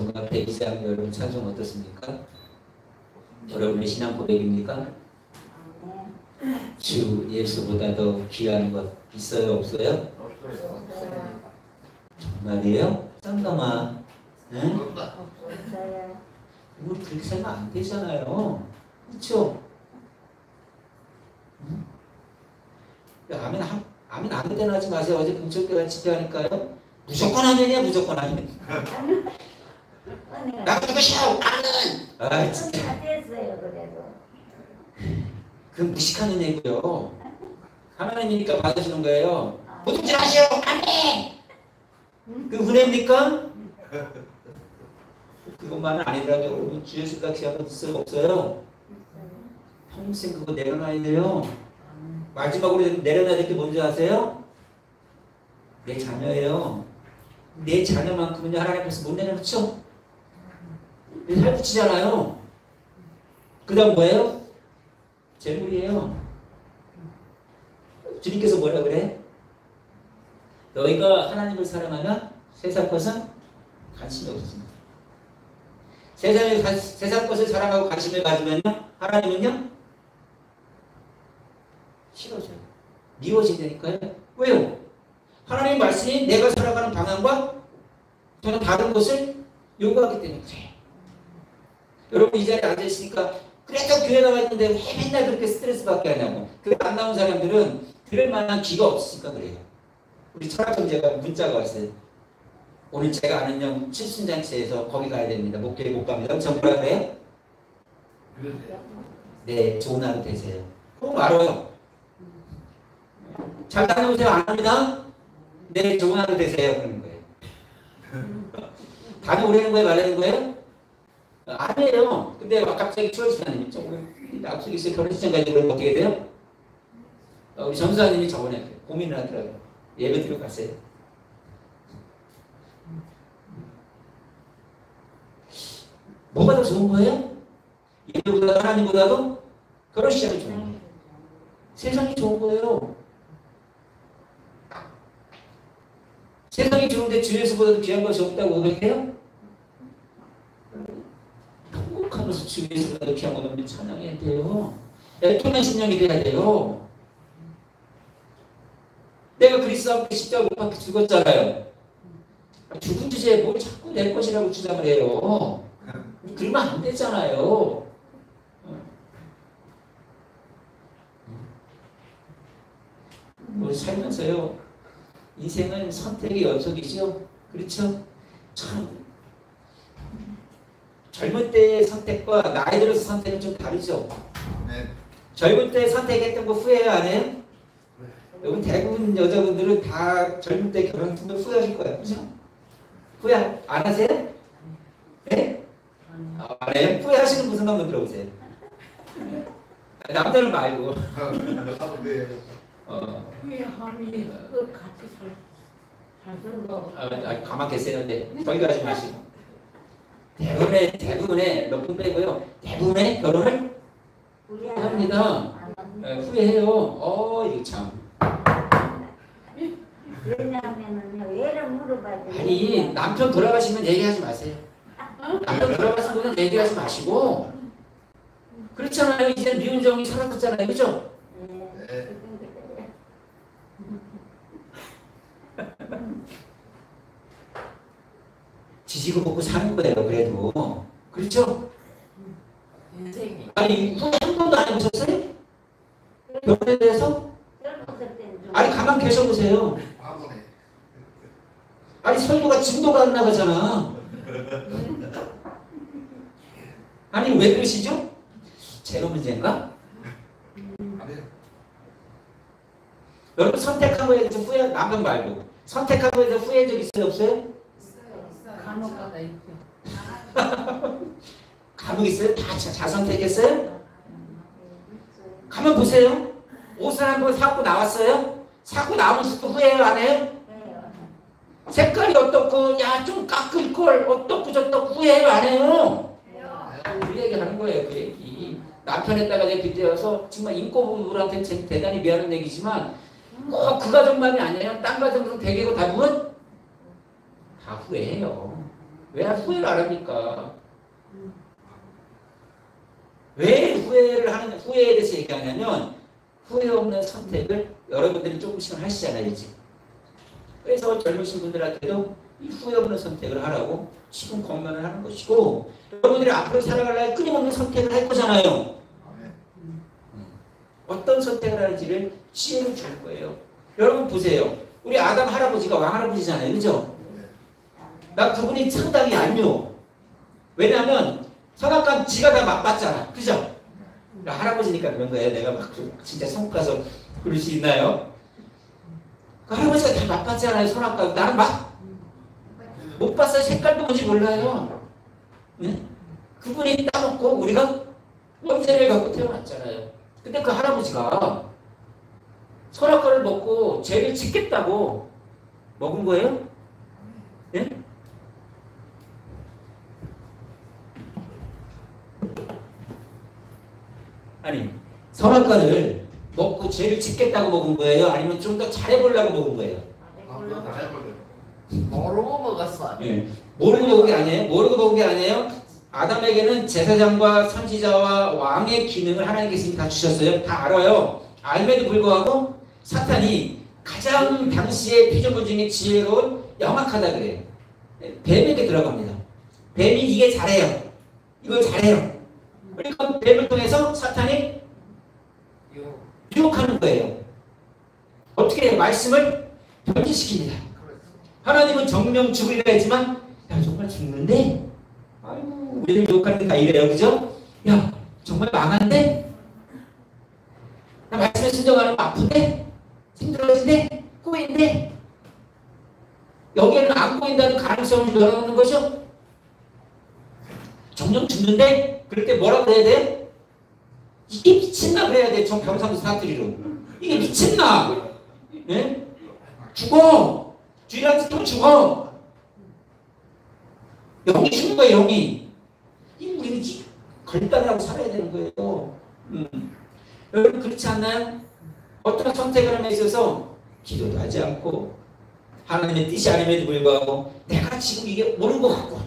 정답 102장 여러분 찬송 어떻습니까? 여러분의 신앙 고백입니까? 주 예수보다 더 귀한 것 있어요? 없어요? 정말이에요? 쌍가마 응? 이거 그렇게 살면 안 되잖아요. 그렇죠? 응? 아멘 아무 때나 하지 마세요. 어제 금쪽교회 집회하니까요. 무조건 아멘이야. 무조건 아멘. 나 그거 싫어. 아멘. 아 진짜. 그건 무식하는 얘기고요. 하나님이니까 받아주는 거예요. 무슨 하시오. 아멘. 그 은혜입니까? 그것만은 아니더라도 주 예수가 귀한 것 있어요? 없어요? 평생 그거 내려놔야 돼요. 마지막으로 내려놔야 될 게 뭔지 아세요? 내 자녀예요. 내 자녀만큼은 하나님 앞에서 못 내려놓죠? 살붙이잖아요. 그 다음 뭐예요? 재물이에요. 주님께서 뭐라 그래? 너희가 하나님을 사랑하면 세상 것은 관심이 없습니다. 세상 것을 사랑하고 관심을 가지면요, 하나님은요 싫어져요. 미워진다니까요. 왜요? 하나님의 말씀이 내가 살아가는 방향과 저는 다른 것을 요구하기 때문에 그래요. 여러분 이 자리에 앉아있으니까 그래도 교회 나와 있는데 왜 맨날 그렇게 스트레스 받게 하냐고. 교회 안 나온 사람들은 들을 만한 귀가 없으니까 그래요. 우리 철학형제가 문자가 왔어요. 오늘 제가 아는 형 칠순잔치에서 거기 가야 됩니다. 목교회 못 갑니다. 전 뭐라 그래요? 네, 좋은 하루 되세요. 그럼 알아요. 잘 다녀오세요. 안 합니다. 네, 좋은 하루 되세요. 그러는 거예요. 다녀오라는 거예요? 말라는 거예요? 아니에요. 근데 갑자기 추워지다니 약속이 있어요. 결혼식장 가지고 그러면 어떻게 돼요? 우리 전사님이 저번에 고민을 하더라고요. 예배 드리러 갔어요. 뭐가 더 좋은 거예요? 예배보다 하나님보다도 결혼식장이 좋은 거예요. 세상이 좋은 거예요. 세상이 좋은데 주 예수보다도 귀한 것이 없다고 고백해요? 통곡하면서 주 예수보다도 귀한 것 없는 찬양해야 돼요. 애통한 심령이 돼야 돼요. 내가 그리스도 앞에 십자가 못 박혀 죽었잖아요. 죽은 주제에 뭘 자꾸 낼 것이라고 주장을 해요. 그러면 안 되잖아요. 뭐 살면서요. 인생은 선택의 연속이죠. 그렇죠? 참 젊을 때의 선택과 나이 들어서 선택은 좀 다르죠. 네. 젊을 때 선택했던 거 후회해요? 안 해요? 여러분 대부분 여자분들은 다 젊을 때 결혼했던 걸 후회하실 거예요. 그렇죠? 후회 안 하세요? 네? 안 해요? 후회하시는 무슨 한번 들어보세요. 남자는 말고. 후회함이 같이 살 가만 계세요. 네. 저기 가지 마시고. 대부분의 몇 분 빼고요. 대부분의 결혼을 후회합니다. 후회해요. 이거 참. 왜냐하면은 왜를 물어봐야 돼. 아니 남편 돌아가시면 얘기하지 마세요. 남편 돌아가신 분은 얘기하지 마시고. 그렇잖아요. 이제 미운 정이 사라졌잖아요. 그죠? 네. 지지고 볶고 사는 거예요. 그래도. 그렇죠? 아니 후회 한 번도 안 해보셨어요? 결혼에 대해서? 아니 가만 계셔보세요. 아니 설교가 진도가 안 나가잖아. 아니 왜 그러시죠? 제로 문제인가? 여러분 선택한 거에 대해서 후회, 남편 말고 선택한 거에 대해서 후회한 적 있어요? 없어요? 간혹가다 있죠. 간혹 있어요? 다 자선택했어요? 가만 보세요. 옷을 한번 사고 나왔어요? 사고 나오면서 또 후회해요? 안 해요? 색깔이 어떻고 야 좀 깎을 걸 어떻고 저떻고 후회해요? 안 해요? 그 얘기 하는 거예요. 그 얘기. 남편에다가 내가 빗대어서 정말 인꼬부부한테 대단히 미안한 얘기지만 꼭 그 가정만이 아니에요. 딴 가정도 대개고 대부분 다 후회해요. 왜 후회를 안 합니까? 왜 후회를 하는, 후회에 대해서 얘기하냐면 후회 없는 선택을 여러분들이 조금씩은 하시잖아요, 이제. 그래서 젊으신 분들한테도 이 후회 없는 선택을 하라고 지금 권면을 하는 것이고, 여러분들이 앞으로 살아가려면 끊임없는 선택을 할 거잖아요. 어떤 선택을 하는지를 지혜를 줄 거예요. 여러분 보세요. 우리 아담 할아버지가 왕할아버지잖아요. 그죠? 나 그분이 상당히 얄미워. 왜냐하면 선악과 지가 다 맛봤잖아. 그죠? 할아버지니까 그런 거예요. 내가 막 진짜 성가서 그럴 수 있나요? 그 할아버지가 다 맛봤잖아요. 선악과. 나는 못 봤어요. 색깔도 뭔지 몰라요. 네? 그분이 따먹고 우리가 원죄를 갖고 태어났잖아요. 근데 그 할아버지가 선악과를 먹고 죄를 짓겠다고 먹은 거예요? 예? 아니, 선악과를 먹고 죄를 짓겠다고 먹은 거예요? 아니면 좀 더 잘해보려고 먹은 거예요? 모르고 먹었어. 예. 모르고 먹은 게 아니에요? 모르고 먹은 게 아니에요? 아담에게는 제사장과 선지자와 왕의 기능을 하나님께서 다 주셨어요. 다 알아요. 알매도 불구하고 사탄이 가장 당시의 피조물 중에 지혜로운 영악하다 그래요. 뱀에게 들어갑니다. 뱀이 이게 잘해요. 이걸 잘해요. 그러니까 뱀을 통해서 사탄이 유혹하는 거예요. 어떻게 해요? 말씀을 변질시킵니다. 하나님은 정령 죽으리라 했지만 야 정말 죽는데? 아이고 우리를 유혹하는 게 다 이래요. 그죠? 야 정말 망한데? 나 말씀에 순종하는 거 아픈데? 힘들어진데? 꼬인데? 여기에는 안 꼬인다는 가능성을 열어놓는 거죠? 정령 죽는데? 그럴 때 뭐라고 해야 돼? 이게 미친나 그래야 돼. 저 경상도 사투리로. 이게 미친나? 예? 죽어! 주일한테 또 죽어! 영이 죽는 거예요, 영이. 우리는 걸단하고 살아야 되는 거예요. 여러분, 그렇지 않나요? 어떤 선택을 함에 있어서 기도도 하지 않고, 하나님의 뜻이 아님에도 불구하고, 내가 지금 이게 옳은 것 같고,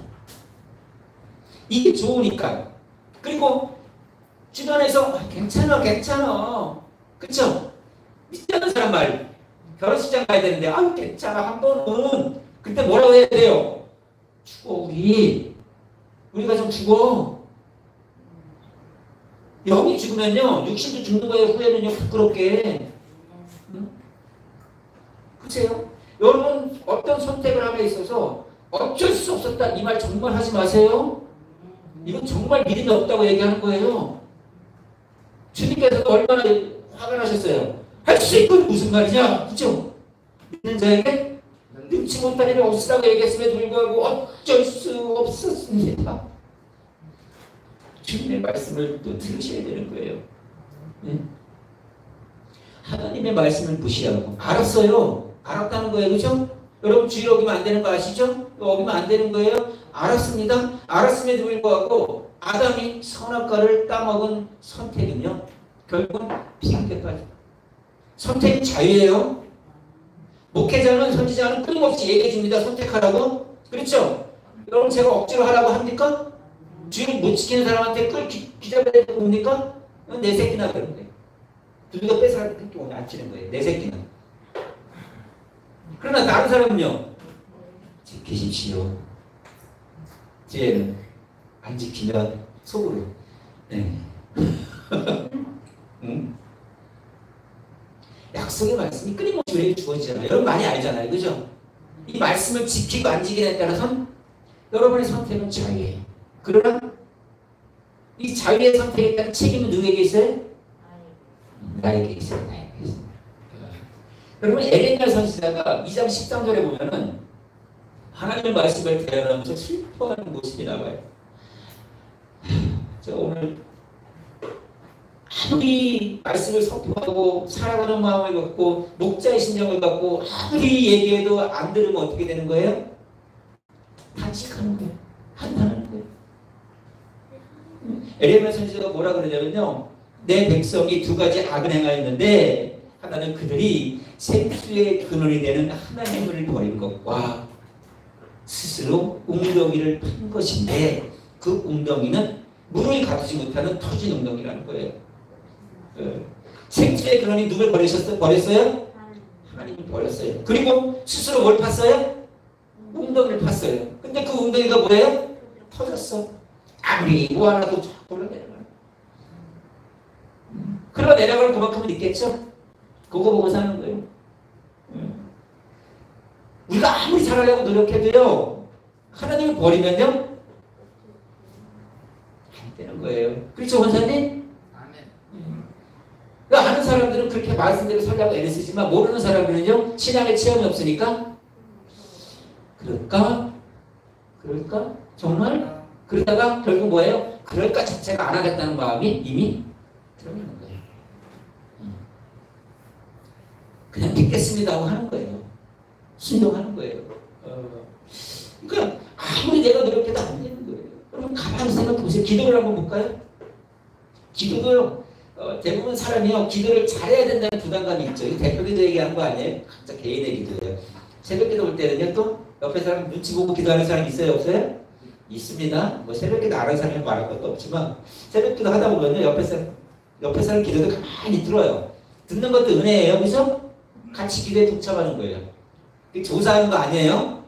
이게 좋으니까. 그리고, 주변에서, 괜찮아. 그쵸? 믿지 않는 사람 말. 결혼식장 가야 되는데, 괜찮아, 한 번은. 그때 뭐라고 해야 돼요? 죽어, 우리가 좀 죽어. 영이 죽으면요, 육신도 죽는 거예요. 후회는요, 부끄럽게. 응? 보세요. 여러분, 어떤 선택을 함에 있어서 어쩔 수 없었다. 이 말 정말 하지 마세요. 이건 정말 믿음이 없다고 얘기하는 거예요. 주님께서도 얼마나 화가 나셨어요. 할 수 있건 무슨 말이냐? 그죠? 믿는 자에게 능치 못할 일이 없으라고 얘기했음에도 불구하고 어쩔 수 없었습니다. 주님의 말씀을 또 들으셔야 되는 거예요. 네? 하나님의 말씀을 무시하고 알았어요. 알았다는 거예요. 그죠? 여러분 주일 어기면 안 되는 거 아시죠? 어기면 안 되는 거예요. 알았습니다. 알았음에도 불구하고 아담이 선악과를 따먹은 선택은요. 결국은 비극에까지. 선택이 자유예요. 목회자는 선지자는 끊임없이 얘기해 줍니다. 선택하라고. 그렇죠? 여러분 제가 억지로 하라고 합니까? 주일 못 지키는 사람한테 기자회견 뭡니까? 내 새끼나 그런 거예요. 두드겨 뺏어갈 때 오늘 안 치는 거예요. 내 새끼는. 그러나 다른 사람은요. 지키십시오. 지혜는 안 지키면 속으로. 네. 응? 약속의 말씀이 끊임없이 우리에게 주어지잖아요. 여러분 많이 알잖아요. 그죠? 이 말씀을 지키고 안 지키냐에 따라서 여러분의 선택은 자유예요. 그러나 이 자유의 선택에 대한 책임은 누구에게 있어요? 나에게 있어요. 나에게 있어요. 여러분 에레미야 선지자가 2장 13절에 보면은 하나님의 말씀을 대하면서 슬퍼하는 모습이 나와요. 제가 오늘 아무리 말씀을 선포하고 살아가는 마음을 갖고 목자의 심정을 갖고 아무리 얘기해도 안 들으면 어떻게 되는 거예요? 단식하는 거예요. 한탄하는 거예요. 에레미야 선지자가 뭐라 그러냐면요. 내 백성이 두 가지 악을 행하였는데 하나는 그들이 생수의 근원이 되는 하나님을 버린 것과 스스로 웅덩이를 판 것인데 그 웅덩이는 물을 가두지 못하는 터진 웅덩이라는 거예요. 생수의 근원이 누굴 버렸어요? 하나님이 버렸어요. 그리고 스스로 뭘 팠어요? 웅덩이를 팠어요. 근데 그 웅덩이가 뭐예요? 터졌어. 아무리 뭐 하나도 쫙 올라내려가요. 그러나 내려가는 그만큼은 있겠죠? 그거 보고 사는 거예요. 우리가 아무리 살아가려고 노력해도요, 하나님을 버리면요, 안 되는 거예요. 그렇죠, 원사님? 그러니까 아는 사람들은 그렇게 말씀대로 살려고 애를 쓰지만 모르는 사람들은요, 신앙의 체험이 없으니까 그럴까? 정말? 그러다가 결국 뭐예요? 그럴까 자체가 안 하겠다는 마음이 이미 들어가는 거예요. 그냥 믿겠습니다 하고 하는 거예요. 순종하는 거예요. 그러니까 아무리 내가 노력해도 안 되는 거예요. 여러분 가만히 생각해 보세요. 기도를 한번 볼까요? 기도도요. 대부분 사람이요. 기도를 잘해야 된다는 부담감이 있죠. 이 대표 기도 얘기하는 거 아니에요? 각자 개인의 기도예요. 새벽 기도 올 때는요. 또 옆에 사람 눈치 보고 기도하는 사람 있어요? 없어요? 있습니다. 뭐 새벽 기도 안 하는 사람이 말할 것도 없지만 새벽 기도 하다 보면요. 옆에 사람 기도도 가만히 들어요. 듣는 것도 은혜예요. 그죠? 같이 기도에 동참하는 거예요. 조사하는 거 아니에요?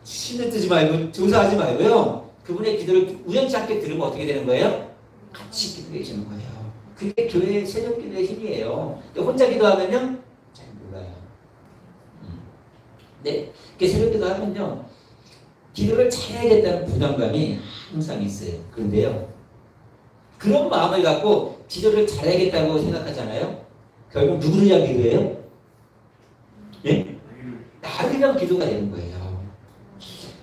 신을 뜨지 말고 조사하지 말고요. 그분의 기도를 우연치 않게 들으면 어떻게 되는 거예요? 같이 기도해 주는 거예요. 그게 교회의 새벽 기도의 힘이에요. 혼자 기도하면요? 잘 몰라요. 네, 새벽 기도하면요. 기도를 잘해야겠다는 부담감이 항상 있어요. 그런데요. 그런 마음을 갖고 기도를 잘해야겠다고 생각하잖아요. 결국 누구를 위한 기도예요? 예? 나를 위한 기도가 되는 거예요.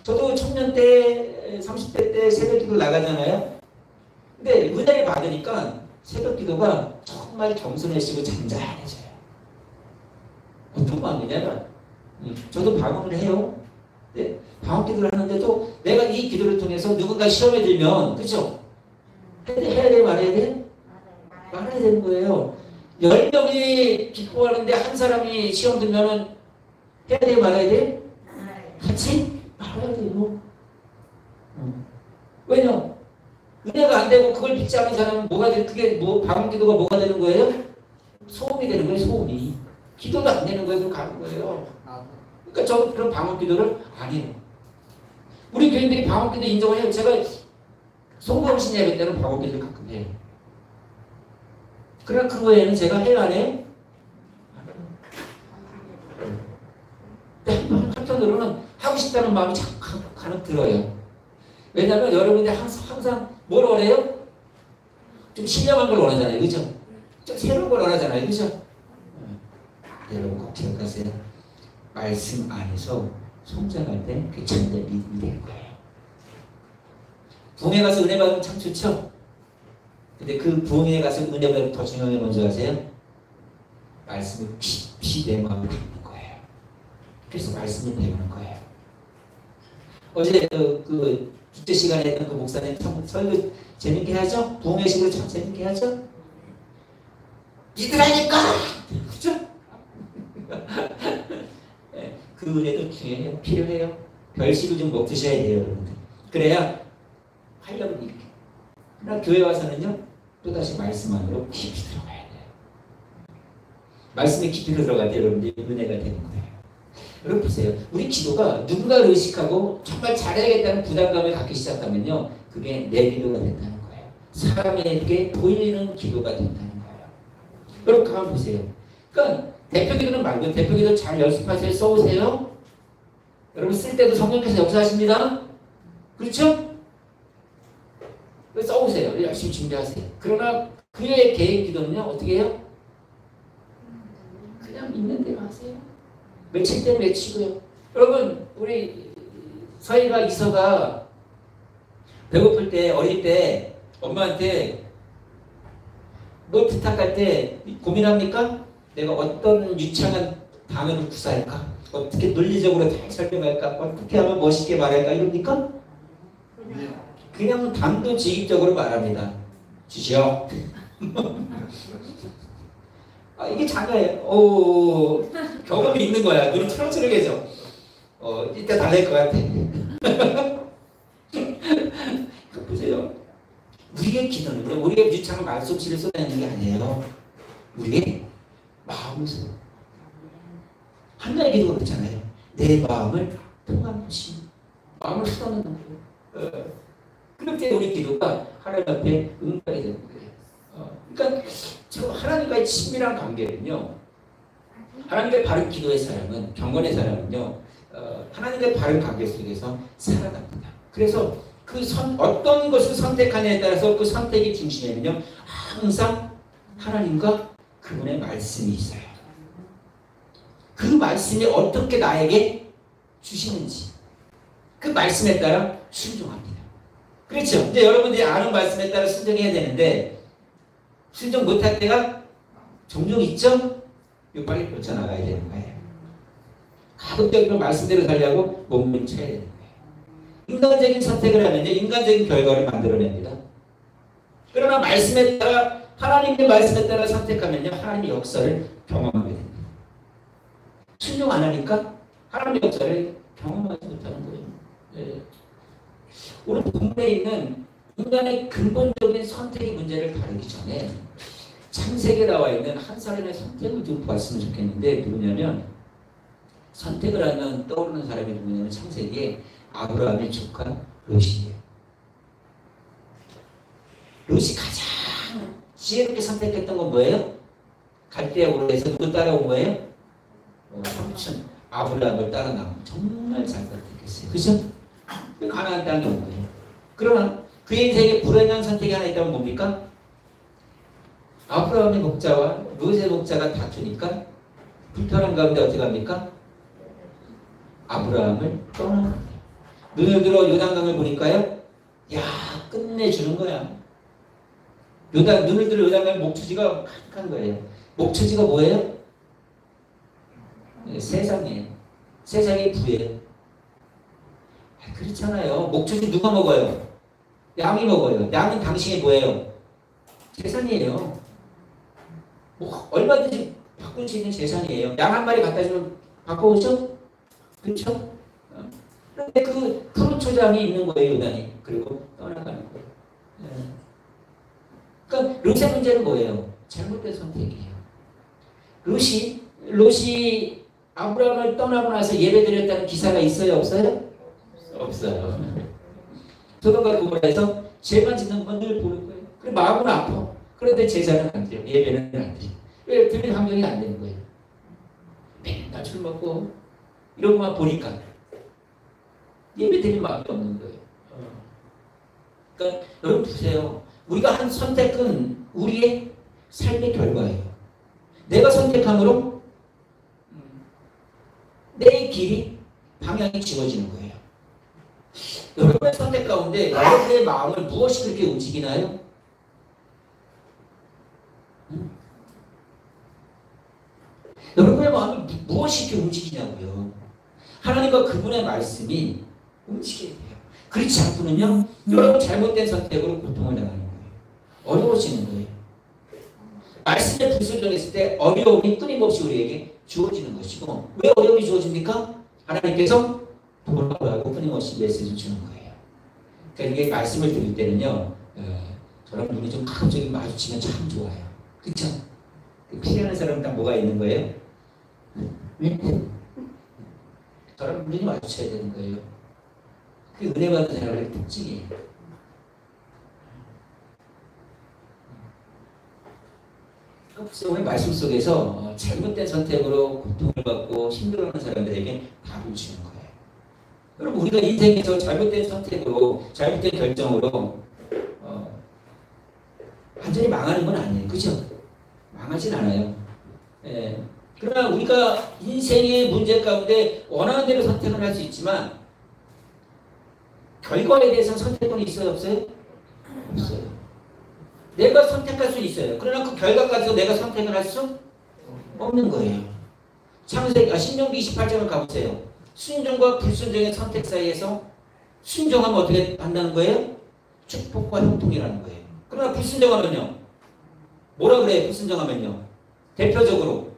저도 청년 때, 30대 때 새벽 기도 나가잖아요. 근데 은혜를 받으니까 새벽 기도가 정말 겸손해지고 잔잔해져요. 어떤 마음이냐면, 저도 방언을 해요. 네? 방언 기도를 하는데도 내가 이 기도를 통해서 누군가 시험에 들면, 그죠? 해야 돼, 말해야 돼? 말해야 되는 거예요. 10명이 기도하는데 한 사람이 시험 들면은 해야 돼, 말해야 돼? 같이 말해야 돼요. 왜냐? 은혜가 안 되고 그걸 믿지 않는 사람은 뭐가 돼? 그게 방언 기도가 뭐가 되는 거예요? 소음이 되는 거예요, 소음이. 기도도 안 되는 거예요, 그럼 가는 거예요. 그러니까 저는 그런 방언 기도를 안 해요. 우리 교인들이 방언 기도 인정을 해요. 제가 송구음신 예배 때는 방언 기도를 가끔 해요. 그러나 그 외에는 제가 해야 안 해요? 한편으로는 하고 싶다는 마음이 자꾸 간혹 들어요. 왜냐하면 여러분들이 항상 뭘 원해요? 좀 신령한 걸 원하잖아요. 그죠? 좀 새로운 걸 원하잖아요. 그죠? 여러분 꼭 기억하세요. 말씀 안에서 성장할 때 그게 참된 믿음이 되는 거예요. 부흥회 가서 은혜 받으면 참 좋죠? 근데 그 부흥회 가서 은혜 받으면 더 중요한 게 뭔지 아세요? 말씀을 깊이 내 마음을 담는 거예요. 그래서 말씀을 배우는 거예요. 어제 그 주제 시간에 했던 그 목사님 설교 재밌게 하죠? 부흥회식으로 참 재밌게 하죠? 믿으라니까! 그죠? 네, 그 은혜도 중요해요. 필요해요. 별식을 좀 먹드셔야 돼요, 여러분들. 그래야 활력이 이렇게. 그러나 교회 와서는요, 또다시 말씀 안으로 깊이 들어가야 돼요. 말씀에 깊이 들어갈 때 여러분들이 은혜가 되는 거예요. 여러분 보세요. 우리 기도가 누군가를 의식하고 정말 잘해야겠다는 부담감을 갖기 시작하면요, 그게 내 기도가 된다는 거예요. 사람에게 보이는 기도가 된다는 거예요. 여러분 가만 보세요. 그러니까 대표 기도는 말고 대표 기도 잘 연습하세요. 써오세요. 여러분 쓸 때도 성령께서 역사하십니다. 그렇죠? 써오세요. 열심히 준비하세요. 그러나 그의 개인 기도는요, 어떻게 해요? 그냥 있는 대로 하세요. 며칠 때 며치고요. 여러분, 우리 서희가 이서가 배고플 때, 어릴 때 엄마한테 뭘 부탁할 때 고민합니까? 내가 어떤 유창한 단어를 구사할까? 어떻게 논리적으로 잘 설명할까? 어떻게 하면 멋있게 말할까? 이럽니까? 그냥 단도직입적으로 말합니다. 주시오. 이게 장가예요. 경험이 있는 거야. 눈이 초롱초롱해져. 이따 달랠 것 같아. 보세요. 우리의 기도는요, 우리의 유창한 말솜씨를 쏟아내는 게 아니에요. 우리의 마음에서. 하나님의 기도가 그렇잖아요. 내 마음을 통함시 마음을 쏟아내는 거예요. 그럴 때 우리 기도가 하나님 앞에 응답이 되는 거예요. 그러니까 저 하나님과의 친밀한 관계는요, 하나님의 바른 기도의 사람은, 경건의 사람은요, 하나님의 바른 관계 속에서 살아갑니다. 그래서 어떤 것을 선택하냐에 따라서 그 선택의 중심에는요, 항상 하나님과 그분의 말씀이 있어요. 그 말씀이 어떻게 나에게 주시는지 그 말씀에 따라 순종합니다. 그렇죠? 이제 여러분들이 아는 말씀에 따라 순종해야 되는데 순종 못할 때가 종종 있죠? 이거 빨리 쫓아나가야 되는 거예요. 가급적이면 말씀대로 살려고 몸부림쳐야 되는 거예요. 인간적인 선택을 하면요, 인간적인 결과를 만들어냅니다. 그러나 말씀에 따라, 하나님의 말씀에 따라 선택하면요, 하나님의 역사를 경험하게 됩니다. 순종 안 하니까 하나님의 역사를 경험하지 못하는 거예요. 네. 오늘 본문에 있는 인간의 근본적인 선택의 문제를 다루기 전에 창세기에 나와 있는 한 사람의 선택을 좀 봤으면 좋겠는데, 누구냐면, 선택을 하면 떠오르는 사람이 누구냐면 창세기에 아브라함의 조카 롯이에요. 롯이 가장 지혜롭게 선택했던 건 뭐예요? 갈대아우로 해서 누구 따라온 거예요? 삼촌 아브라함을 따라 나온, 정말 잘 선택했어요. 그죠? 가나안 땅에 온 거예요. 그러나 그의 인생에 불행한 선택이 하나 있다면 뭡니까? 아브라함의 목자와 롯의 목자가 다투니까 불편한 가운데 어떻게 합니까? 아브라함을 떠나갑니다. 눈을 들어 요단강을 보니까요, 야, 끝내주는 거야. 눈을 들어 요단강 목초지가 가득한 거예요. 목초지가 뭐예요? 세상이에요. 세상의 부예요. 그렇잖아요. 목초지 누가 먹어요? 양이 먹어요. 양은 당신이 뭐예요? 재산이에요. 뭐 얼마든지 바꿀 수 있는 재산이에요. 양 한 마리 갖다 주면 바꿔오죠? 그렇죠? 그런데 그 프로초장이 있는 거예요, 요단이. 그리고 떠나가는 거예요. 그러니까 롯의 문제는 뭐예요? 잘못된 선택이에요. 롯이 아브라함을 떠나고 나서 예배드렸다는 기사가 있어요, 없어요? 없어요. 소돔과 고모라에서 죄만 짓는 건 늘 보는 거예요. 그리고 마음은 아파. 그런데 제사는 안 돼요. 예배는 안 돼요. 왜? 드릴 환경이 안 되는 거예요. 맨날 술 먹고 이런 것만 보니까 예배 드릴 마음이 없는 거예요. 그러니까 여러분 보세요. 우리가 한 선택은 우리의 삶의 결과예요. 내가 선택함으로 내 길이, 방향이 지워지는 거예요. 여러분의 선택 가운데 여러분의 마음을 무엇이 그렇게 움직이나요? 여러분의 마음을 무엇이 이렇게 움직이냐고요. 하나님과 그분의 말씀이 움직여야 돼요. 그렇지 않고는요, 여러분 잘못된 선택으로 고통을 당하는 거예요. 어려워지는 거예요. 말씀에 불순종했을 때 어려움이 끊임없이 우리에게 주어지는 것이고, 왜 어려움이 주어집니까? 하나님께서 돌아오라고 끊임없이 메시지를 주는 거예요. 그러니까 이게 말씀을 드릴 때는요, 저랑 눈이 좀 가급적이 마주치면 참 좋아요. 그렇죠? 피하는 사람은 딱 뭐가 있는 거예요? 저랑 눈이 마주쳐야 되는 거예요. 그게 은혜 받은 사람의 특징이에요. 오늘 말씀 속에서 잘못된 선택으로 고통을 받고 힘들어하는 사람들에게 답을 주는 거예요. 여러분, 우리가 인생에서 잘못된 선택으로, 잘못된 결정으로 완전히 망하는 건 아니에요. 그죠? 망하진 않아요. 예. 그러나 우리가 인생의 문제 가운데 원하는 대로 선택을 할 수 있지만 결과에 대해서는 선택권이 있어요? 없어요? 없어요. 내가 선택할 수 있어요. 그러나 그 결과까지도 내가 선택을 할 수 없는 거예요. 신명기 28장을 가보세요. 순종과 불순종의 선택 사이에서 순종하면 어떻게 한다는 거예요? 축복과 형통이라는 거예요. 그러나 불순종하면요, 뭐라 그래요? 불순종하면요, 대표적으로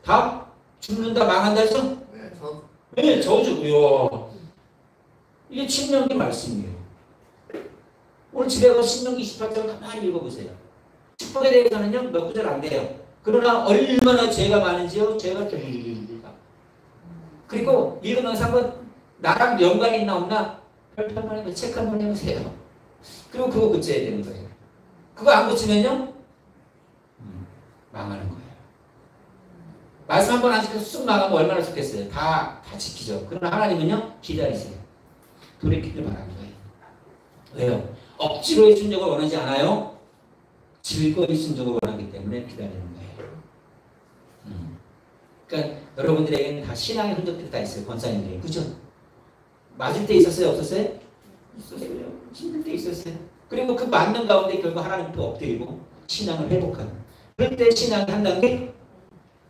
다 죽는다, 망한다 했죠? 네, 저주고요. 이게 신명기 말씀이에요. 오늘 집에 가서 신명기 28장을 가만히 읽어보세요. 축복에 대해서는요, 몇 구절 안 돼요. 그러나 얼마나 죄가 많은지요, 죄가 길다. 그리고 읽으면서 한번 나랑 연관이 있나 없나 별표 한번 해보세요. 체크 한번 해보세요. 그리고 그거 고쳐야 되는 거예요. 그거 안 고치면요, 망하는 거예요. 말씀 한 번 안 지켜서 쑥 나가면 얼마나 좋겠어요. 다 지키죠. 그러나 하나님은요, 기다리세요. 돌이키길 바라는 거예요. 왜요? 억지로의 순종을 원하지 않아요. 즐거이 순종을 원하기 때문에 기다리는 거예요. 그러니까 여러분들에게는 다 신앙의 흔적들이 다 있어요. 권사님들이. 그죠? 맞을 때 있었어요? 없었어요? 있었어요. 힘들 때 있었어요. 그리고 그 맞는 가운데 결국 하나님 또 엎드리고 신앙을 회복하는. 그럴 때 신앙이 한 단계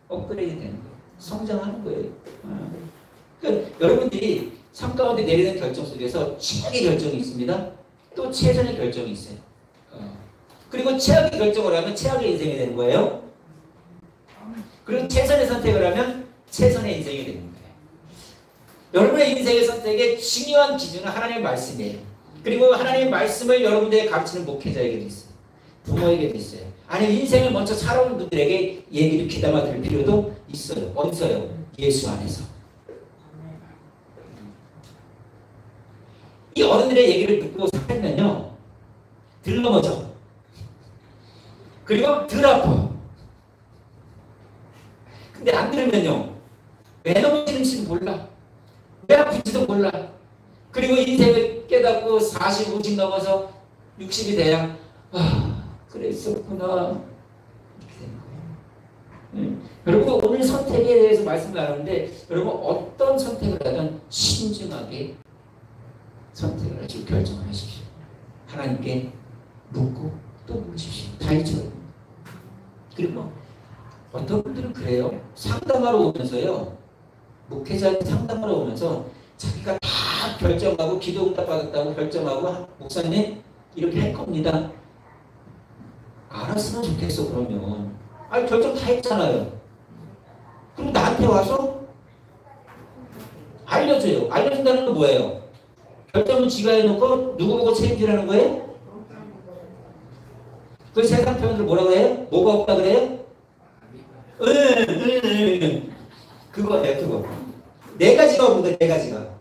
업그레이드 되는 거예요. 성장하는 거예요. 그러니까 여러분들이 삶 가운데 내리는 결정 속에서 최악의 결정이 있습니다. 또 최선의 결정이 있어요. 그리고 최악의 결정을 하면 최악의 인생이 되는 거예요. 그리고 최선의 선택을 하면 최선의 인생이 되는 거예요. 여러분의 인생의 선택의 중요한 기준은 하나님의 말씀이에요. 그리고 하나님의 말씀을 여러분들에게 가르치는 목회자에게도 있어요. 부모에게도 있어요. 아니면 인생을 먼저 살아온 분들에게 얘기를 귀담아 들을 필요도 있어요. 어디서요? 예수 안에서. 이 어른들의 얘기를 듣고 살면요, 덜 넘어져. 그리고 덜 아파. 근데 안 들으면요, 왜 넘어지는지는 몰라. 왜 아픈지도 몰라. 그리고 인생을 깨닫고 40, 50 넘어서 60이 돼야 그랬었구나. 이렇게 되는 거예요. 여러분 오늘 선택에 대해서 말씀 나누는데 여러분 어떤 선택을 하든 신중하게 선택을 하시고 결정을 하십시오. 하나님께 묻고 또 묻으십시오. 다 있죠. 그리고 어떤 분들은 그래요. 상담하러 오면서요, 목회자한테 상담하러 오면서 자기가 다 결정하고 기도응답 받았다고 결정하고 목사님 이렇게 할 겁니다. 알았으면 좋겠어. 그러면 아니 결정 다 했잖아요. 그럼 나한테 와서 알려줘요. 알려준다는 건 뭐예요? 결정은 지가 해놓고 누구 보고 책임지라는 거예요? 그 세상 표현들 뭐라고 해요? 뭐가 없다 그래요? 그거예요. 그거 네 가지가 없는데 네 가지가.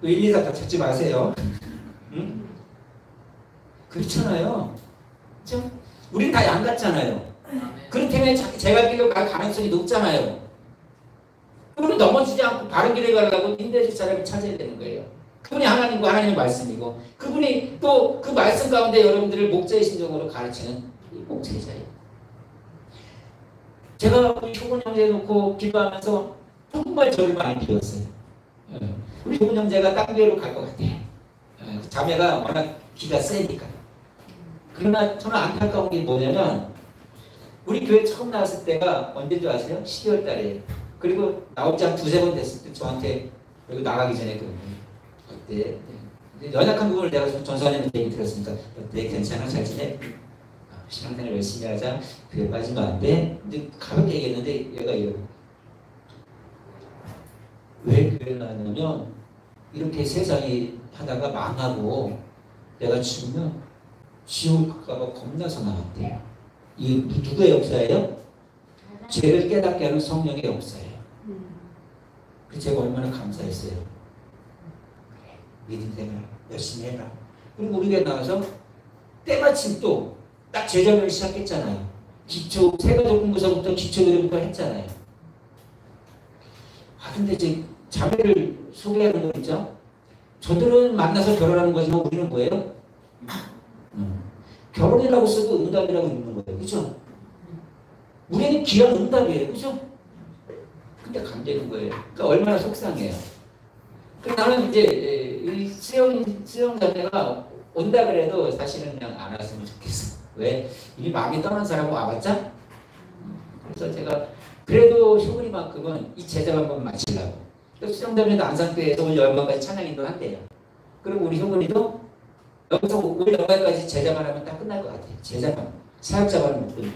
1, 2, 4 다 찾지 마세요. 응? 그렇잖아요. 그렇죠? 우린 다 양 같잖아요. 그렇다면 제가 길로 갈 가능성이 높잖아요. 그분이 넘어지지 않고 바른 길에 가려고 인내줄 사람을 찾아야 되는 거예요. 그분이 하나님과 하나님의 말씀이고 그분이 또 그 말씀 가운데 여러분들을 목자의 심정으로 가르치는 목자이자예요. 제가 우리 효근 형제 놓고 기도하면서 정말 저를 많이 비웠어요. 우리 효근 형제가 딴 교회로 갈 것 같아요. 자매가 워낙 기가 세니까. 그러나 저는 안타까운 게 뭐냐면 우리 교회 처음 나왔을 때가 언제인 줄 아세요? 12월 달에. 그리고 나온 지 한 두세 번 됐을 때 저한테 여기 나가기 전에 어때? 연약한 부분을 내가 전사하는 얘기 들었으니까 어때? 괜찮아? 잘 지내? 신앙생활 열심히 하자. 교회 빠지면 안 돼? 근데 가볍게 얘기했는데 얘가 이러고 왜 교회 나왔냐면 이렇게 세상이 하다가 망하고 내가 죽으면 지옥 갈까봐 겁나서 나왔대요. 이 누구의 역사예요? 죄를 깨닫게 하는 성령의 역사예요. 그 제가 얼마나 감사했어요. 그래, 믿음 생활 열심히 해라. 그리고 우리 교회 나와서 때마침 또 딱 제자를 시작했잖아요. 기초 세가족 공부서부터 기초교육부터 했잖아요. 근데 이제 자매를 소개하는 거 있죠? 저들은 만나서 결혼하는 거지만 우리는 뭐예요? 결혼이라고 쓰고 응답이라고 읽는 거예요. 그죠? 우리는 귀한 응답이에요. 그죠? 근데 안 되는 거예요. 그러니까 얼마나 속상해요. 나는 이제 이 수영 자매가 온다 그래도 사실은 그냥 안 왔으면 좋겠어. 왜? 이미 마음이 떠난 사람은 와봤자? 그래서 제가 그래도 효근이만큼은 이 제자가 한번 마치려고. 수영 자매도 안산교회에서 올 열방까지 찬양인도 한대요. 그리고 우리 효근이도 여기서 올 열방까지 제자만 하면 딱 끝날 것 같아요. 제자만. 사역자만은 못 끝내요.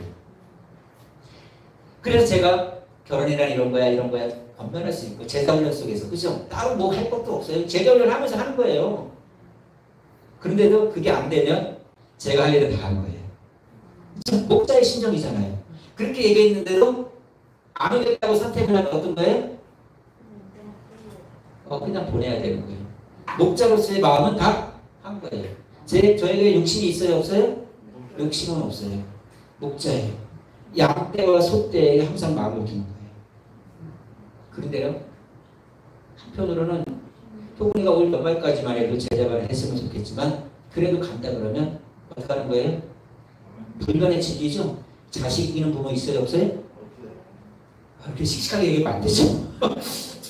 그래서 제가 결혼이란 이런 거야 건면할 수 있고 제자훈련 속에서 그죠? 따로 뭐 할 것도 없어요. 제자훈련 하면서 하는 거예요. 그런데도 그게 안 되면 제가 할 일은 다 하는 거예요. 목자의 심정이잖아요. 그렇게 얘기했는데도 안 오겠다고 선택을 하면 어떤 거예요? 그냥 보내야 되는 거예요. 목자로서의 마음은 다 한 거예요. 저에게 욕심이 있어요? 없어요? 욕심은 없어요. 목자예요. 양떼와 소떼에게 항상 마음을 두는 거예요. 그런데요, 한편으로는 토군이가 올 연말까지만 해도 제자반을 했으면 좋겠지만 그래도 간다 그러면 어떻게 하는 거예요? 불변의 진리죠? 자식 이기는 부모 있어요? 없어요? 그렇게 씩씩하게 얘기하면 안 되죠.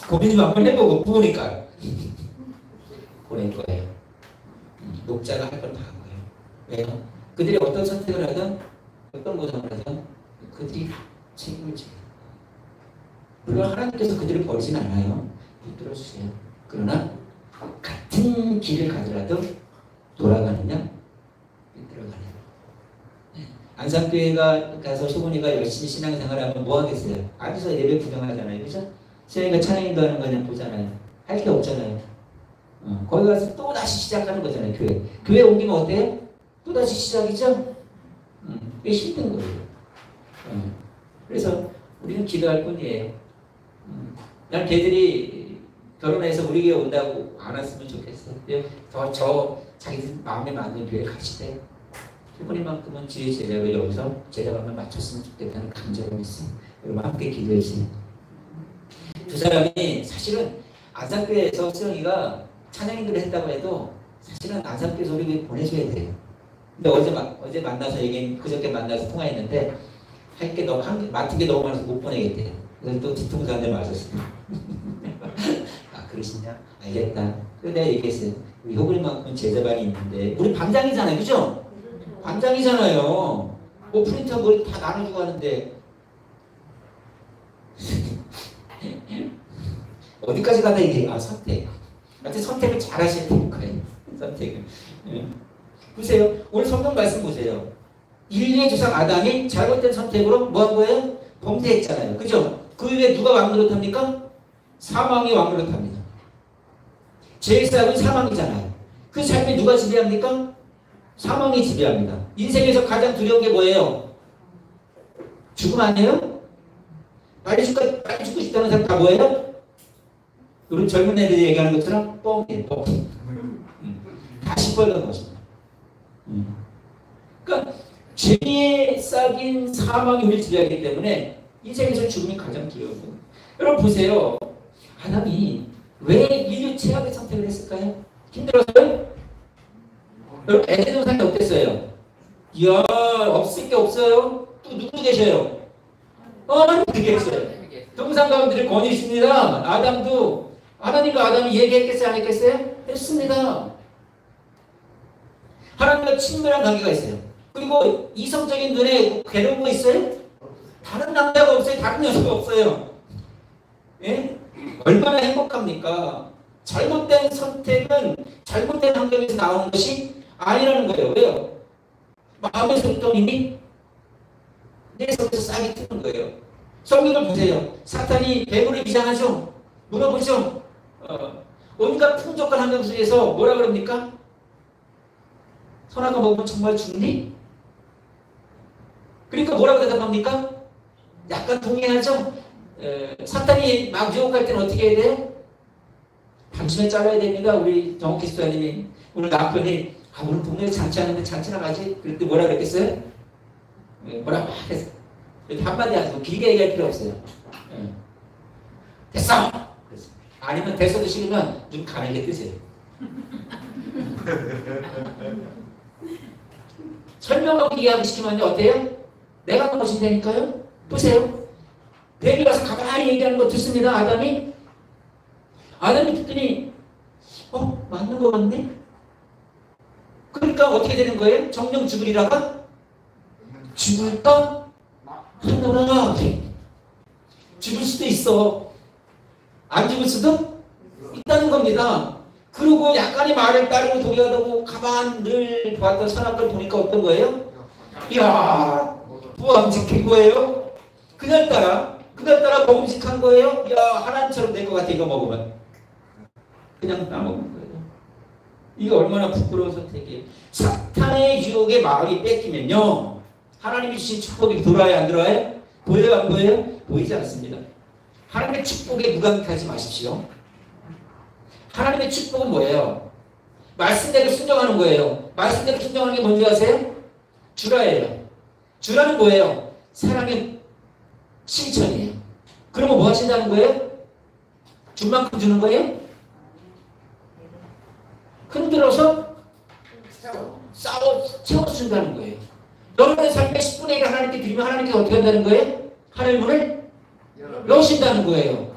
고민 좀 한번 해보고 부으니까 보낼 거예요. 목자가 할 건 다 한 거예요. 왜요? 그들이 어떤 선택을 하든 어떤 고생을 하든 그들이 책임을 져요. 물론 하나님께서 그들을 버리진 않아요. 붙들어주세요. 그러나 같은 길을 가더라도 돌아가느냐 들어가느냐. 안산교회가 가서 소문이가 열심히 신앙생활하면 뭐 하겠어요? 앉아서 예배 구경하잖아요. 그죠? 세영이가 찬양인도 하는 거 그냥 보잖아요. 할 게 없잖아요. 거기 가서 또 다시 시작하는 거잖아요. 교회 옮기면 어때요? 또 다시 시작이죠? 그게 힘든 거예요. 그래서 우리는 기도할 뿐이에요. 난 걔들이 결혼해서 우리 교회 온다고 안 왔으면 좋겠어. 더 자기들 마음에 맞는 교회 가시대. 이번만큼은 지혜 제자를 여기서 제자반만 맞췄으면 좋겠다는 감정이 있어. 여러분 함께 기도해 주세요. 두 사람이 사실은 안산교회에서 수영이가 찬양인들을 했다고 해도 사실은 안산교회에서 우리 교회 보내줘야 돼요. 근데 어제 만나서 그저께 만나서 통화했는데 할 게 너무 맡은 게 너무 많아서 못 보내겠대요. 그래서 또 뒤통수 한 대 맞았어요. 아 그러시냐? 알겠다. 그래서 내가 얘기했어요. 우리 효근이만큼은 제자반이 있는데 우리 반장이잖아요, 그죠? 반장이잖아요. 뭐 프린터 뭘 다 나눠주고 하는데 어디까지 가다 이게 선택. 하여튼 선택을 잘 하셔야 되는 거예요. 선택을. 보세요. 오늘 성경 말씀 보세요. 인류의 조상 아담이 잘못된 선택으로 뭐 한 거예요? 범죄했잖아요. 그죠? 그 위에 누가 왕노릇합니까? 사망이 왕노릇합니다. 죄의 시작은 사망이잖아요. 그 삶에 누가 지배합니까? 사망이 지배합니다. 인생에서 가장 두려운 게 뭐예요? 죽음 아니에요? 빨리 죽고 싶다는 사람 다 뭐예요? 우리 젊은 애들이 얘기하는 것처럼 뻥이에요. 뻥. 다 시뻘건 것입니다. 그러니까 죄에 싹인 사망이 우리를 지배하기 때문에 인생에서 죽음이 가장 두려워요. 여러분 보세요. 아담이 왜 인류 최악의 선택을 했을까요? 힘들었어요? 여러분 에덴 동산이 어땠어요? 이야 없을 게 없어요. 또 누구 계셔요? 하나님 계셨어요. 동산 가운데 권위 있습니다. 아담도 하나님과 아담이 얘기했겠어요? 안 했겠어요? 했습니다. 하나님과 친밀한 관계가 있어요. 그리고 이성적인 눈에 괴로운 거 있어요? 다른 남자가 없어요? 다른 여자가 없어요? 예? 얼마나 행복합니까? 잘못된 선택은 잘못된 환경에서 나오는 것이 아니라는 거예요. 왜요? 마음에서부터 이미 내 속에서 싹이 트는 거예요. 성경을 보세요. 사탄이 뱀으로 위장하죠? 물어보죠? 온갖 풍족한 환경 속에서 뭐라 그럽니까? 선악과 먹으면 정말 죽니? 그러니까 뭐라고 대답합니까? 약간 동의하죠? 사탄이 막 유혹할 때는 어떻게 해야 돼요? 당신을 잘라야 됩니다. 우리 정옥희 수사님이 오늘 남편이 오늘 동네에 잔치하는데 잔치나 가지? 그럴 때 뭐라 그랬겠어요? 뭐라고 했어. 한마디 하시고 길게 얘기할 필요 없어요. 됐어! 아니면 됐어도 싫으면 눈 가늘게 뜨세요. 설명하고 이해하고 시키면 어때요? 내가 멋진다니까요? 보세요. 뱀이 가서 가만히 얘기하는 거 듣습니다. 아담이 듣더니 맞는 거 같네? 그러니까 어떻게 되는 거예요? 정령 죽으리라가 죽을까? 하노라. 죽을 수도 있어. 안 죽을 수도 있다는 겁니다. 그리고 약간의 말을 따르고 동의하다고 가만 늘 봤던 선악을 보니까 어떤 거예요? 이야, 부함직한 거예요. 그날따라 그날따라 먹음직한 거예요? 야, 하나님처럼 될 것 같아, 이거 먹으면. 그냥 따먹는 거예요. 이게 얼마나 부끄러운 선택이에요. 사탄의 유혹에 마음이 뺏기면요, 하나님이 주신 축복이 들어와요, 안 들어와요? 보여요, 안 보여요? 보이지 않습니다. 하나님의 축복에 무감각하지 마십시오. 하나님의 축복은 뭐예요? 말씀대로 순종하는 거예요. 말씀대로 순종하는 게 뭔지 아세요? 주라예요. 주라는 뭐예요? 사랑의 실천이에요. 그러면 뭐 하신다는 거예요? 줄 만큼 주는 거예요? 흔들어서 채워준다는 거예요. 여러분의 삶의 10분의 1을 하나님께 드리면 하나님께 어떻게 한다는 거예요? 하나님 문을 여신다는 거예요.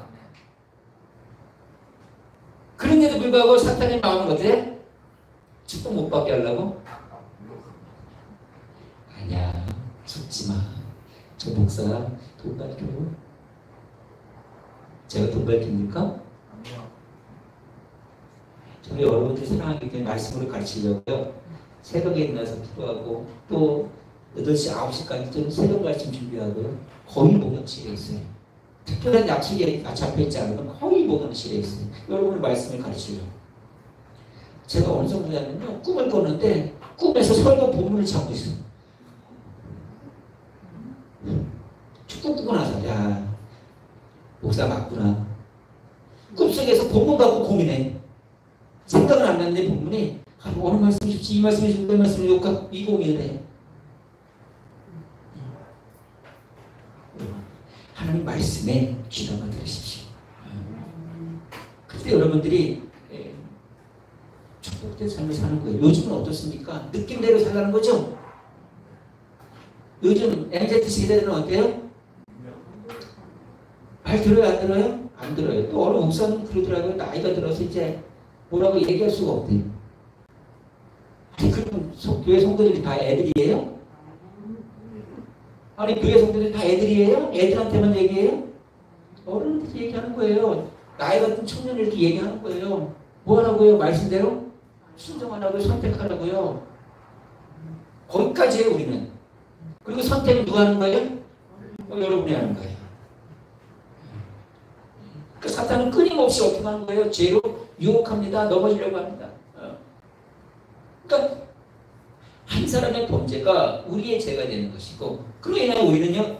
그런데도 불구하고 사탄의 마음은 어때요? 축복 못 받게 하려고? 아니야, 속지 마. 저 목사가 돈 밝혀요? 제가 돈 밝힙니까? 저는 여러분들 사랑하기 때문에 말씀으로 가르치려고요. 새벽에 일어나서 기도하고 또 8시, 9시까지 또 새벽 말씀 준비하고요. 거의 목욕실에 있어요. 특별한 약속이 잡혀있지 않으면 거의 목욕실에 있어요. 여러분의 말씀을 가르치려고. 제가 어느 정도냐면요, 꿈을 꿨는데 꿈에서 설교 본문을 찾고 있어요. 축구 꾸고 나서 야, 목사 맞구나. 꿈속에서 본문 갖고 고민해. 생각은 안 나는데 본문이 어느 말씀이 좋지, 이 말씀이 좋지, 이 말씀이 좋을까, 이 고민을 해. 하나님 말씀에 귀담아 들으십시오. 그때 여러분들이 축복된 삶을 사는 거예요. 요즘은 어떻습니까? 느낌대로 살라는 거죠? 요즘 MZ 세대들은 어때요? 말 들어요, 안 들어요? 안 들어요. 또 어느 목사는 그러더라고요. 나이가 들어서 이제 뭐라고 얘기할 수가 없대요. 아니, 그럼 교회 성도들이 다 애들이에요? 아니, 교회 성도들이 다 애들이에요? 애들한테만 얘기해요? 어른들이 얘기하는 거예요. 나이 같은 청년이 이렇게 얘기하는 거예요. 뭐 하라고요? 말씀대로? 순종하라고요? 선택하라고요? 거기까지예요, 우리는. 그리고 선택은 누가 하는 거예요? 여러분이 하는 거예요. 그 사탄은 끊임없이 어떻게 하는 거예요? 죄로 유혹합니다. 넘어지려고 합니다. 그러니까 한 사람의 범죄가 우리의 죄가 되는 것이고, 그로 인하여 우리는요,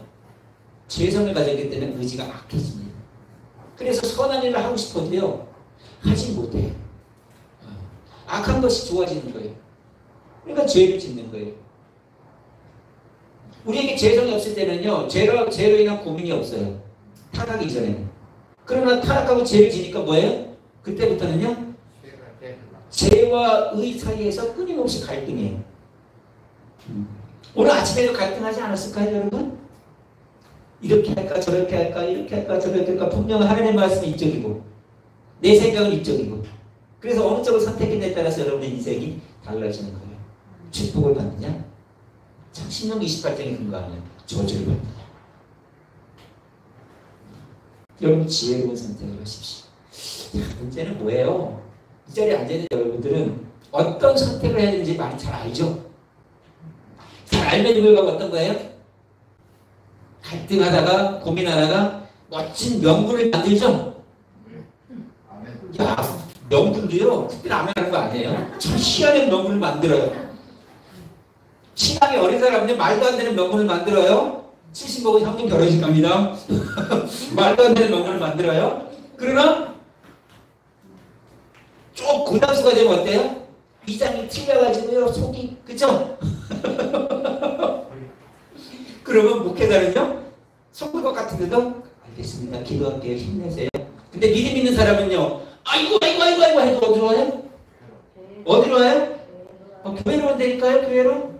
죄성을 가졌기 때문에 의지가 악해집니다. 그래서 선한 일을 하고 싶어도요, 하지 못해요. 악한 것이 좋아지는 거예요. 그러니까 죄를 짓는 거예요. 우리에게 죄성이 없을 때는요, 죄로 인한 고민이 없어요. 타락하기 전에는. 그러나 타락하고 죄를 지니까 뭐예요? 그때부터는요, 죄와 의 사이에서 끊임없이 갈등이에요. 오늘 아침에도 갈등하지 않았을까요, 여러분? 이렇게 할까, 저렇게 할까, 이렇게 할까, 저렇게 할까. 분명 하나님의 말씀이 이쪽이고, 내 생각은 이쪽이고. 그래서 어느 쪽을 선택했냐에 따라서 여러분의 인생이 달라지는 거예요. 축복을 받느냐? 참, 신명기 28장에 근거하는 저주를 받느냐? 여러분, 지혜로운 선택을 하십시오. 자, 문제는 뭐예요? 이 자리에 앉아있는 여러분들은 어떤 선택을 해야 되는지 많이 잘 알죠? 잘 알면 이거가 어떤 거예요? 갈등하다가 고민하다가 멋진 명분을 만들죠? 야, 명분도요, 그때 라면 하는 거 아니에요? 참 희한한 명분을 만들어요. 신앙이 어린 사람인데 말도 안 되는 명분을 만들어요. 70먹은 형님 결혼식 갑니다. 말도 안 되는 명분을 만들어요. 그러나 쭉 고단수가 되면 어때요? 위장이 틀려가지고요, 속이, 그쵸? 그러면 목회자는요, 속을 것 같은데도 알겠습니다, 기도할게요, 힘내세요. 근데 믿음 있는 사람은요, 아이고 해도 어디로 와요? 어디로 와요? 교회로 온다니까요, 교회로?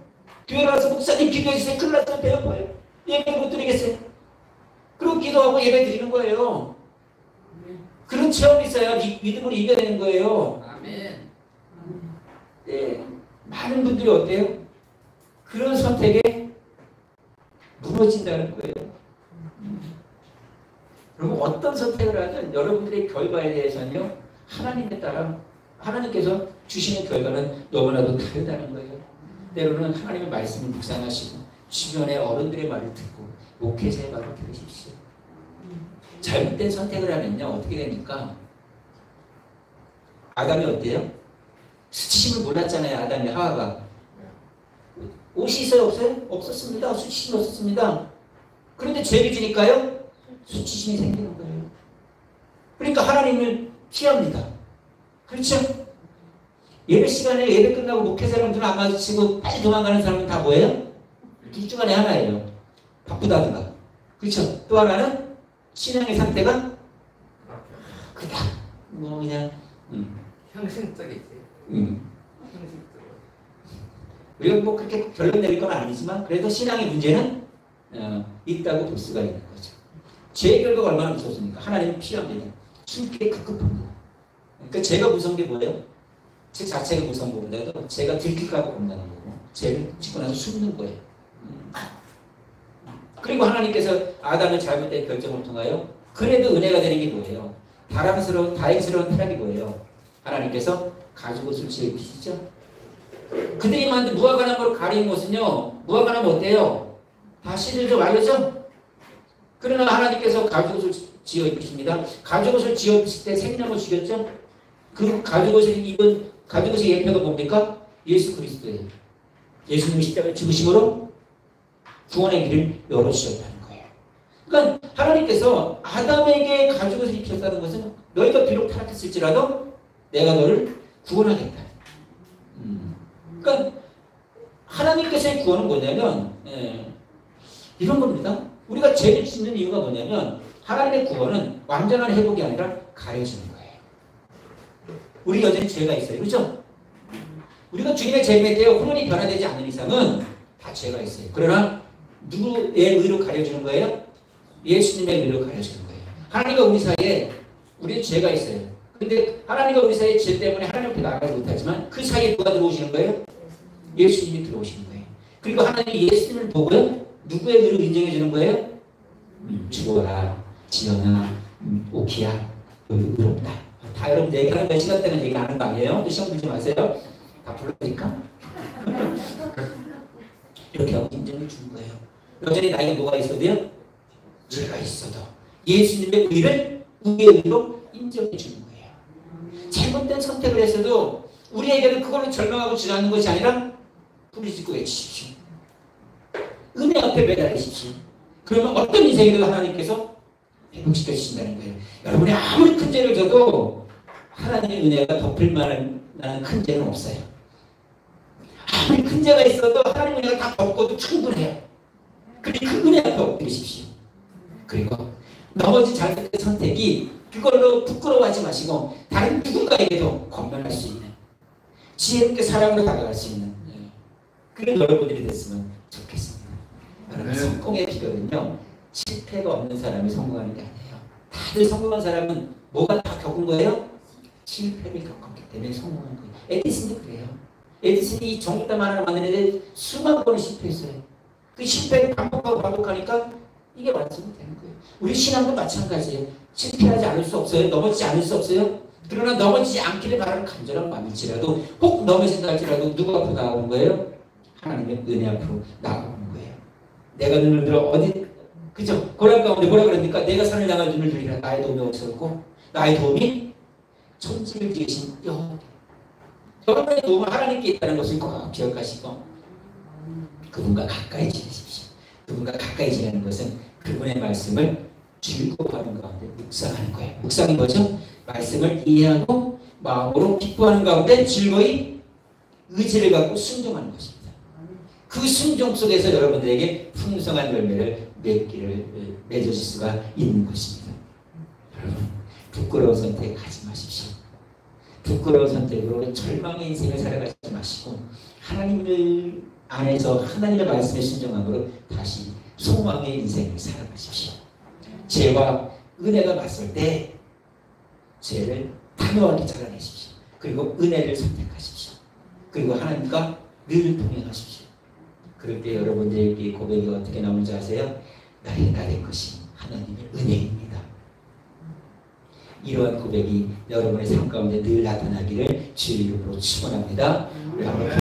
교회로 와서 목사님 기도해주세요. 큰일 났어요, 배 아파요. 예배 못 드리겠어요. 그리고 기도하고 예배 드리는 거예요. 그런 체험이 있어야 믿음을 이겨내는 거예요. 아멘. 네, 많은 분들이 어때요? 그런 선택에 무너진다는 거예요. 그럼 어떤 선택을 하든 여러분들의 결과에 대해서는요, 하나님에 따라 하나님께서 주시는 결과는 너무나도 다르다는 거예요. 때로는 하나님의 말씀을 묵상하시고 주변의 어른들의 말을 듣고 목회자의 말을 들으십시오. 잘못된 선택을 하면요 어떻게 되니까 아담이 어때요? 수치심을 몰랐잖아요. 아담이 하와가. 옷이 있어요? 없어요? 없었습니다. 수치심이 없었습니다. 그런데 죄를 지니까요 수치심이 생기는 거예요. 그러니까 하나님을 피합니다. 그렇죠? 예배 시간에 예배 끝나고 목회 사람들은 안 마주치고 빨리 도망가는 사람은 다 뭐예요? 둘 중 안에 하나예요. 바쁘다든가. 그렇죠? 또 하나는 신앙의 상태가 그다. 뭐 그냥 형식적이지. 형식적으로. 우리가 뭐 그렇게 결론 내릴 건 아니지만 그래도 신앙의 문제는 있다고 볼 수가 있는 거죠. 죄의 결과가 얼마나 무섭습니까? 하나님은 피합니다. 숨기에 급급한 거. 그러니까 죄가 무서운 게 뭐예요? 죄 자체가 무서운 것보다도 죄가 들킬까봐 겁나는 거고 죄를 짓고 나서 숨는 거예요. 그리고 하나님께서 아담의 잘못된 결정을 통하여 그래도 은혜가 되는 게 뭐예요? 다행스러운 타락이 뭐예요? 하나님께서 가죽옷을 지어입히시죠. 그들이 만든 무화과나무로 가린 것은요 무화과나무 어때요? 다 씨들도 말렸죠? 그러나 하나님께서 가죽옷을 지어입히십니다. 가죽옷을 지어입히실 때 생나무 죽였죠? 그 가죽옷을 입은 가죽옷의 예표가 뭡니까? 예수 그리스도예요. 예수님이 십자가에 죽으심으로 구원의 길을 열어주셨다는 거예요. 그러니까 하나님께서 아담에게 가죽옷을 입혔다는 것은 너희가 비록 타락했을지라도 내가 너를 구원하겠다. 그러니까 하나님께서의 구원은 뭐냐면 이런 겁니다. 우리가 죄를 짓는 이유가 뭐냐면 하나님의 구원은 완전한 회복이 아니라 가려지는 거예요. 우리 여전히 죄가 있어요. 그렇죠? 우리가 주님의 재림에 대해 혼연히 변화되지 않는 이상은 다 죄가 있어요. 그러나 누구의 의로 가려지는 거예요? 예수님의 의로 가려지는 거예요. 하나님과 우리 사이에 우리의 죄가 있어요. 근데 하나님과 우리 사이의 죄 때문에 하나님 앞에 나가지 못하지만 그 사이에 누가 들어오시는 거예요? 예수님이 들어오시는 거예요. 그리고 하나님이 예수님을 보고요. 누구의 의로 인정해 주는 거예요? 죽어라, 지연아, 오키야, 의롭다. 다 여러분 얘기하는 몇 시간 때는 얘기 안 하는 거 아니에요? 시험 들지 마세요. 다 불러니까 이렇게 하고 인정해 주는 거예요. 여전히 나에게 뭐가 있어도요? 죄가 있어도 예수님의 의를 우리의 의로 인정해 주는 거예요. 잘못된 선택을 했어도 우리에게는 그걸로 절망하고 주저앉는 것이 아니라 부르짖고 외치십시오. 은혜 앞에 매달리십시오. 그러면 어떤 인생이라도 하나님께서 회복시켜 주신다는 거예요. 여러분이 아무리 큰 죄를 져도 하나님의 은혜가 덮을 만한 큰 죄는 없어요. 아무리 큰 죄가 있어도 하나님의 은혜가 다 덮고도 충분해요. 그리고 그 은혜 앞에 엎드리십시오. 그리고 나머지 잘못된 선택이 그걸로 부끄러워하지 마시고 다른 누군가에게도 건면할 수 있는 지혜롭게 사랑으로 다가갈 수 있는 그런 여러분들이 됐으면 좋겠습니다. 여러분 성공의 비결은요 실패가 없는 사람이 성공하는 게 아니에요. 다들 성공한 사람은 뭐가 다 겪은 거예요? 실패를 겪었기 때문에 성공한 거예요. 에디슨도 그래요. 에디슨이 이 전기담 하나를 만드는데 수만 번을 실패했어요. 그 실패를 반복하니까 이게 완성이 되는 거예요. 우리 신앙도 마찬가지예요. 실패하지 않을 수 없어요. 넘어지지 않을 수 없어요. 그러나 넘어지지 않기를 바라는 간절한 마음일지라도 혹 넘어진다 할지라도 누구 앞으로 나아오는 거예요? 하나님의 은혜 앞으로 나아오는 거예요. 내가 눈을 들어 어디 그죠? 고난 가운데 뭐라 그럽니까? 내가 산을 향한 눈을 들이라 나의 도움이 어디서고 나의 도움이 천지를 지으신 여호와. 여러분의 도움은 하나님께 있다는 것을 꼭 기억하시고 그분과 가까이 지내십시오. 그분과 가까이 지내는 것은 그분의 말씀을 즐거워하는 가운데 묵상하는 거예요. 묵상이 뭐죠? 말씀을 이해하고 마음으로 기뻐하는 가운데 즐거이 의지를 갖고 순종하는 것입니다. 그 순종 속에서 여러분들에게 풍성한 열매를 맺어질 수가 있는 것입니다. 여러분 부끄러운 선택하지 마십시오. 부끄러운 선택으로 절망의 인생을 살아가지 마시고 하나님을 안에서 하나님의 말씀에 순종함으로 다시 소망의 인생을 살아가십시오. 죄와 은혜가 맞설 때 죄를 단호하게 잘라내십시오. 그리고 은혜를 선택하십시오. 그리고 하나님과 늘 동행하십시오. 그럴 때 여러분들에게 고백이 어떻게 나오는지 아세요? 나의 것이 하나님의 은혜입니다. 이러한 고백이 여러분의 삶 가운데 늘 나타나기를 주의 이름으로 축원합니다.